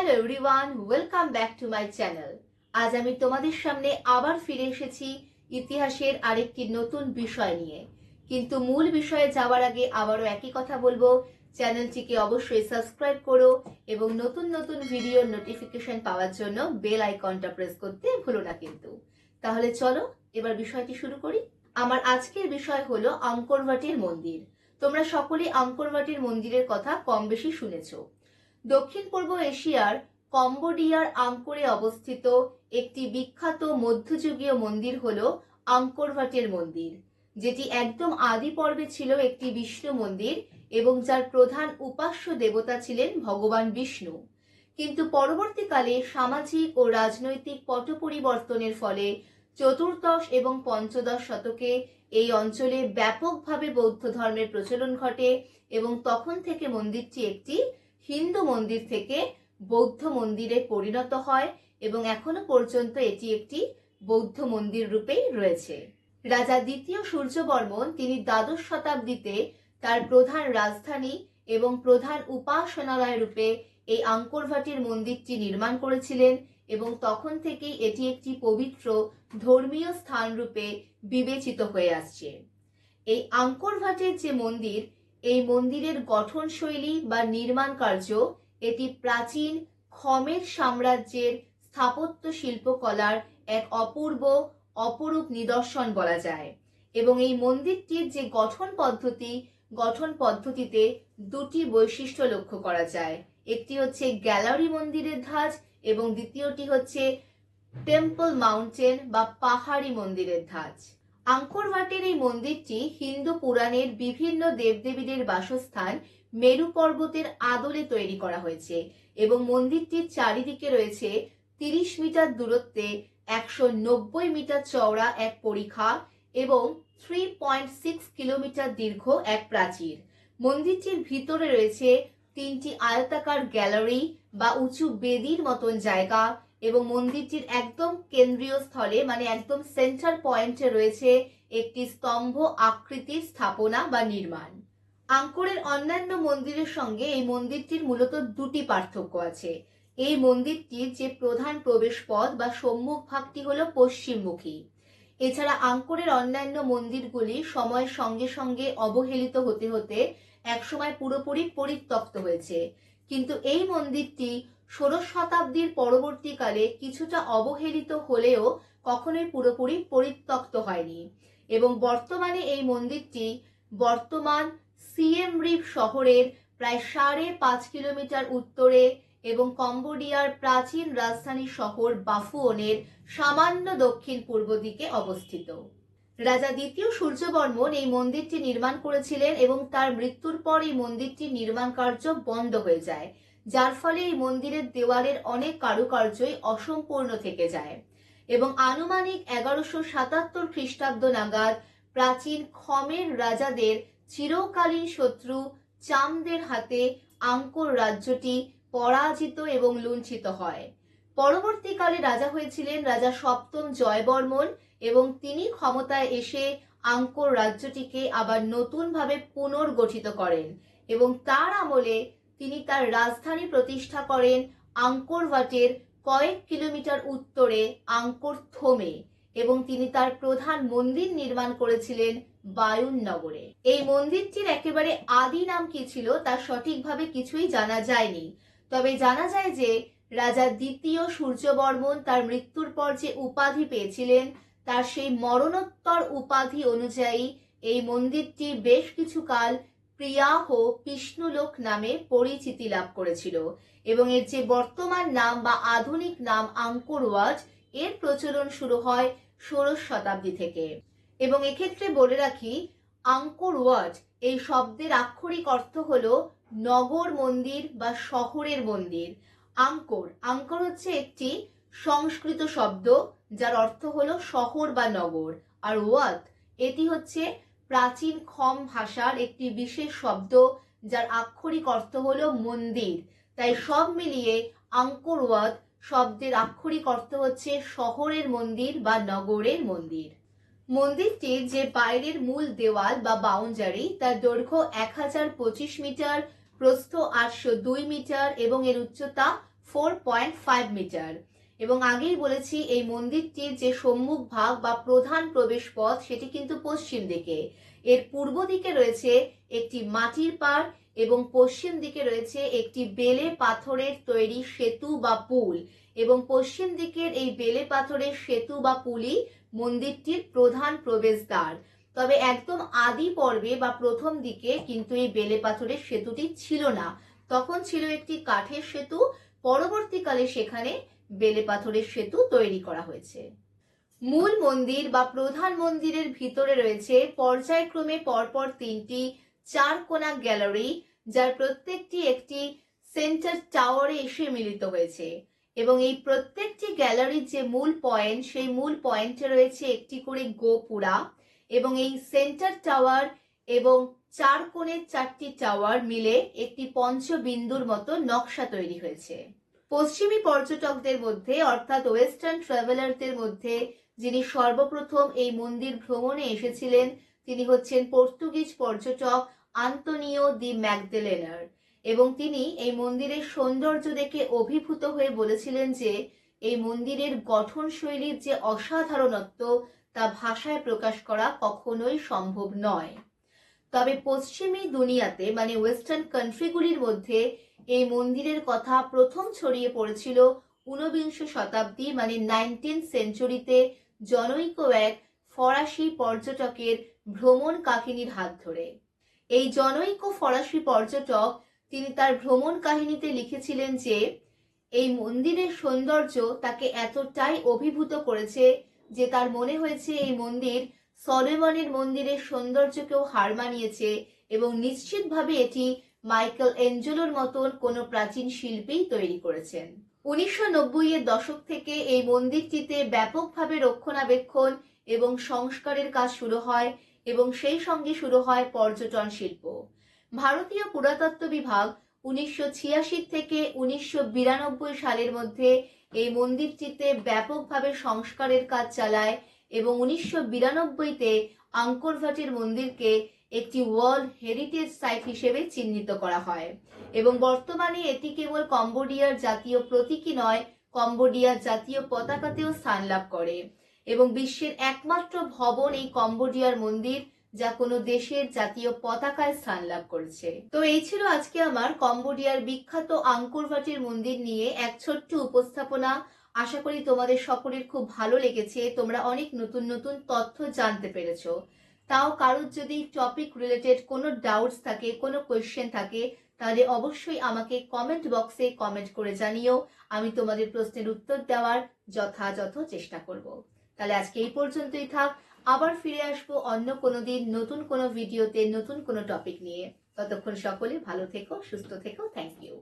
Hello everyone, welcome back to my channel. আজ আমি তোমাদের সামনে আবার ফিরে এসেছি ইতিহাসের আরেকটি নতুন বিষয় নিয়ে। কিন্তু মূল বিষয়ে যাওয়ার আগে আবারও একই কথা বলবো, চ্যানেলটিকে অবশ্যই সাবস্ক্রাইব করো এবং নতুন নতুন ভিডিওর নোটিফিকেশন পাওয়ার জন্য বেল আইকনটা প্রেস করতে ভুলো না কিন্তু। তাহলে চলো এবার বিষয়টি শুরু করি। আমার আজকের বিষয় হলো আঙ্করওয়াটের মন্দির। তোমরা সকলেই আঙ্করওয়াটের মন্দিরের কথা কম বেশি শুনেছো। দক্ষিণ পূর্ব এশিয়ার কম্বোডিয়ার আঙ্কোরে অবস্থিত একটি বিখ্যাত মধ্যযুগীয় মন্দির হল আঙ্করওয়াটের মন্দির, যেটি একদম আদি পর্বে ছিল একটি বিষ্ণু মন্দির এবং যার প্রধান উপাস্য দেবতা ছিলেন ভগবান বিষ্ণু। কিন্তু পরবর্তীকালে সামাজিক ও রাজনৈতিক পট পরিবর্তনের ফলে চতুর্দশ এবং পঞ্চদশ শতকে এই অঞ্চলে ব্যাপকভাবে বৌদ্ধ ধর্মের প্রচলন ঘটে এবং তখন থেকে মন্দিরটি একটি হিন্দু মন্দির থেকে বৌদ্ধ মন্দিরে পরিণত হয় এবং এখনো পর্যন্ত এটি একটি বৌদ্ধ মন্দির রূপেই রয়েছে। রাজা দ্বিতীয় সূর্যবর্মন তিনি দ্বাদশ শতাব্দীতে তার প্রধান রাজধানী এবং প্রধান উপাসনালয় রূপে এই আঙ্করওয়াটের মন্দিরটি নির্মাণ করেছিলেন এবং তখন থেকেই এটি একটি পবিত্র ধর্মীয় স্থান রূপে বিবেচিত হয়ে আসছে। এই আঙ্করওয়াটের যে মন্দির, এই মন্দিরের গঠনশৈলী বা নির্মাণ কার্য এটি প্রাচীন খমের সাম্রাজ্যের স্থাপত্য শিল্পকলার এক অপরূপ নিদর্শন বলা যায়। এবং এই মন্দিরটির যে গঠন পদ্ধতিতে দুটি বৈশিষ্ট্য লক্ষ্য করা যায়। একটি হচ্ছে গ্যালারি মন্দিরের ধাঁচ এবং দ্বিতীয়টি হচ্ছে টেম্পল মাউন্টেন বা পাহাড়ি মন্দিরের ধাঁচ। আঙ্করওয়াটের এই মন্দিরটি হিন্দু পুরাণের বিভিন্ন দেবদেবীদের বাসস্থান মেরু পর্বতের আদলে তৈরি করা হয়েছে এবং মন্দিরটির চারিদিকে রয়েছে 30 মিটার দূরত্বে 190 মিটার চওড়া এক পরিখা এবং 3.6 কিলোমিটার দীর্ঘ এক প্রাচীর। মন্দিরটির ভিতরে রয়েছে 3টি আয়তাকার গ্যালারি বা উঁচু বেদির মতন জায়গা এবং মন্দিরটির একদম কেন্দ্রীয় স্থলে মানে একদম সেন্টার পয়েন্টে রয়েছে একটি স্তম্ভ আকৃতির স্থাপনা বা নির্মাণ। আঙ্কোরের অন্যান্য মন্দিরের সঙ্গে এই মন্দিরটির মূলত দুটি পার্থক্য আছে। এই মন্দিরটির যে প্রধান প্রবেশ পথ বা সম্মুখ ভাগটি হলো পশ্চিমমুখী। এছাড়া আঙ্কোরের অন্যান্য মন্দিরগুলি সময়ের সঙ্গে সঙ্গে অবহেলিত হতে হতে একসময় পুরোপুরি পরিত্যক্ত হয়েছে, কিন্তু এই মন্দিরটি 16 শতাব্দীর পরবর্তীকালে কিছুটা অবহেলিত হলেও কখনোই পুরোপুরি পরিত্যক্ত হয়নি এবং বর্তমানে এই মন্দিরটি বর্তমান সিয়েম রিপ শহরের প্রায় 5.5 কিলোমিটার উত্তরে এবং কম্বোডিয়ার প্রাচীন রাজধানী শহর বাফুওনের সামান্য দক্ষিণ পূর্ব দিকে অবস্থিত। রাজা দ্বিতীয় সূর্যবর্মন এই মন্দিরটি নির্মাণ করেছিলেন এবং তার মৃত্যুর পর এই মন্দিরটির নির্মাণ কার্য বন্ধ হয়ে যায়, যার ফলে এই মন্দিরের দেওয়ালের অনেক কারুকার্যই অসম্পূর্ণ থেকে যায় এবং আনুমানিক 1177 খ্রিস্টাব্দ নাগাদ প্রাচীন খমের রাজাদের চিরকালীন শত্রু চামদের হাতে আঙ্কোর রাজ্যটি পরাজিত এবং লুণ্ঠিত হয়। পরবর্তীকালে রাজা হয়েছিলেন রাজা সপ্তম জয়বর্মন এবং তিনি ক্ষমতায় এসে আঙ্কোর রাজ্যটিকে আবার নতুনভাবে পুনর্গঠিত করেন এবং তার আমলে তিনি তার রাজধানী প্রতিষ্ঠা করেন আঙ্করওয়াটের কয়েক কিলোমিটার উত্তরে আঙ্কোর থোমে এবং তিনি তার প্রধান মন্দির নির্মাণ করেছিলেন বায়ুন নগরে। এই মন্দিরটির একেবারে আদি নাম কি ছিল তা সঠিকভাবে কিছুই জানা যায়নি, তবে জানা যায় যে রাজা দ্বিতীয় সূর্যবর্মন তার মৃত্যুর পর যে উপাধি পেয়েছিলেন তার সেই মরণোত্তর উপাধি অনুযায়ী এই মন্দিরটি বেশ কিছুকাল প্রিয়াহ বিষ্ণুলোক নামে পরিচিতি লাভ করেছিল এবং এর যে বর্তমান নাম বা আধুনিক নাম আঙ্করওয়াট, এর প্রচলন শুরু হয় 16 শতাব্দী থেকে। এবং এক্ষেত্রে বলে রাখি, আঙ্করওয়াট এই শব্দের আক্ষরিক অর্থ হলো নগর মন্দির বা শহরের মন্দির। আঙ্কর হচ্ছে একটি সংস্কৃত শব্দ যার অর্থ হলো শহর বা নগর, আর ওয়াত এটি হচ্ছে প্রাচীন খম ভাষার একটি বিশেষ শব্দ যার আক্ষরিক অর্থ হলো মন্দির। তাই সব মিলিয়ে আঙ্করওয়াট শব্দের আক্ষরিক অর্থ হচ্ছে শহরের মন্দির বা নগরের মন্দির। মন্দিরটির যে বাইরের মূল দেওয়াল বা বাউন্ডারি তার দৈর্ঘ্য 1025 মিটার, প্রস্থ 802 মিটার এবং এর উচ্চতা 4.5 মিটার। এবং আগেই বলেছি এই মন্দিরটির যে সম্মুখ ভাগ বা প্রধান প্রবেশ পথ সেটি কিন্তু পশ্চিম দিকে। এর পূর্ব দিকে রয়েছে একটি মাটির পাড় এবং পশ্চিম দিকে রয়েছে একটি বেলে পাথরের তৈরি সেতু বা পুল, এবং পশ্চিম দিকের এই বেলে পাথরের সেতু বা পুলই মন্দিরটির প্রধান প্রবেশদ্বার। তবে একদম আদি পর্বে বা প্রথম দিকে কিন্তু এই বেলে পাথরের সেতুটি ছিল না, তখন ছিল একটি কাঠের সেতু। পরবর্তীকালে সেখানে বেলে পাথরের সেতু তৈরি করা হয়েছে। মূল মন্দির বা প্রধান মন্দিরের ভিতরে রয়েছে পর্যায়ক্রমে পরপর 3টি 4 কোণা গ্যালারি, যার প্রত্যেকটি একটি সেন্টার টাওয়ারে এসে মিলিত হয়েছে। এবং এই প্রত্যেকটি গ্যালারির যে মূল পয়েন্ট, সেই মূল পয়েন্টে রয়েছে একটি করে গোপুরা, এবং এই সেন্টার টাওয়ার এবং 4 কোণের 4টি টাওয়ার মিলে একটি পঞ্চবিন্দুর মতো নকশা তৈরি হয়েছে। পশ্চিমী পর্যটকদের মধ্যে অর্থাৎ ওয়েস্টার্ন ট্রাভেলারদের মধ্যে যিনি সর্বপ্রথম এই মন্দির ভ্রমণে এসেছিলেন তিনি হচ্ছেন পর্তুগিজ পর্যটক আন্তোনিও দি ম্যাগদালেনার। এবং তিনি এই মন্দিরের সৌন্দর্য দেখে অভিভূত হয়ে বলেছিলেন যে এই মন্দিরের গঠনশৈলীর যে অসাধারণত্ব তা ভাষায় প্রকাশ করা কখনোই সম্ভব নয়। তবে পশ্চিমী দুনিয়াতে মানে ওয়েস্টার্ন কান্ট্রিগুলির মধ্যে এই মন্দিরের কথা প্রথম ছড়িয়ে পড়েছিল 19 শতাব্দী মানে 19th সেঞ্চুরিতে জনৈক এক ফরাসি পর্যটকের ভ্রমণ কাহিনীর হাত ধরে। এই জনৈক ফরাসি পর্যটক তিনি তার ভ্রমণ কাহিনীতে লিখেছিলেন যে এই মন্দিরের সৌন্দর্য তাকে এতটাই অভিভূত করেছে যে তার মনে হয়েছে এই মন্দির সলোমনের মন্দিরের সৌন্দর্যকেও হার মানিয়েছে, এবং নিশ্চিতভাবে এটি মাইকেল এঞ্জেলোর মতন কোনো প্রাচীন শিল্পীই তৈরি করেছেন। 1990-এর দশক থেকে এই মন্দিরটিতে ব্যাপকভাবে রক্ষণাবেক্ষণ এবং সংস্কারের কাজ শুরু হয়, এবং সেই সঙ্গে শুরু হয় পর্যটন শিল্প। ভারতীয় পুরাতত্ত্ব বিভাগ 1986 থেকে 1992 সালের মধ্যে এই মন্দিরটিতে ব্যাপকভাবে সংস্কারের কাজ চালায়, এবং 1992-তে আঙ্কর ভাটের মন্দিরকে একটি ওয়ার্ল্ড হেরিটেজ সাইট হিসেবে চিহ্নিত করা হয়। এবং বর্তমানে এটি কেবল কম্বোডিয়ার জাতীয় প্রতীকই নয়, কম্বোডিয়ার জাতীয় পতাকাতেও স্থান লাভ করে, এবং বিশ্বের একমাত্র ভবন এই কম্বোডিয়ার মন্দির যা কোনো দেশের জাতীয় পতাকায় স্থান লাভ করেছে। তো এই ছিল আজকে আমার কম্বোডিয়ার বিখ্যাত আঙ্কর ভাটের মন্দির নিয়ে এক ছোট্ট উপস্থাপনা। আশা করি তোমাদের সকলের খুব ভালো লেগেছে, তোমরা অনেক নতুন নতুন তথ্য জানতে পেরেছো। তাও কারোর যদি টপিক রিলেটেড কোনো ডাউটস থাকে, কোনো কোয়েশ্চেন থাকে, তাহলে অবশ্যই আমাকে কমেন্ট বক্সে কমেন্ট করে জানিও। আমি তোমাদের প্রশ্নের উত্তর দেওয়ার যথাযথ চেষ্টা করব। তাহলে আজকে এই পর্যন্তই থাক, আবার ফিরে আসবো অন্য কোনো দিন নতুন কোনো ভিডিওতে নতুন কোনো টপিক নিয়ে। ততক্ষণ সকলে ভালো থেকো, সুস্থ থেকো। Thank you.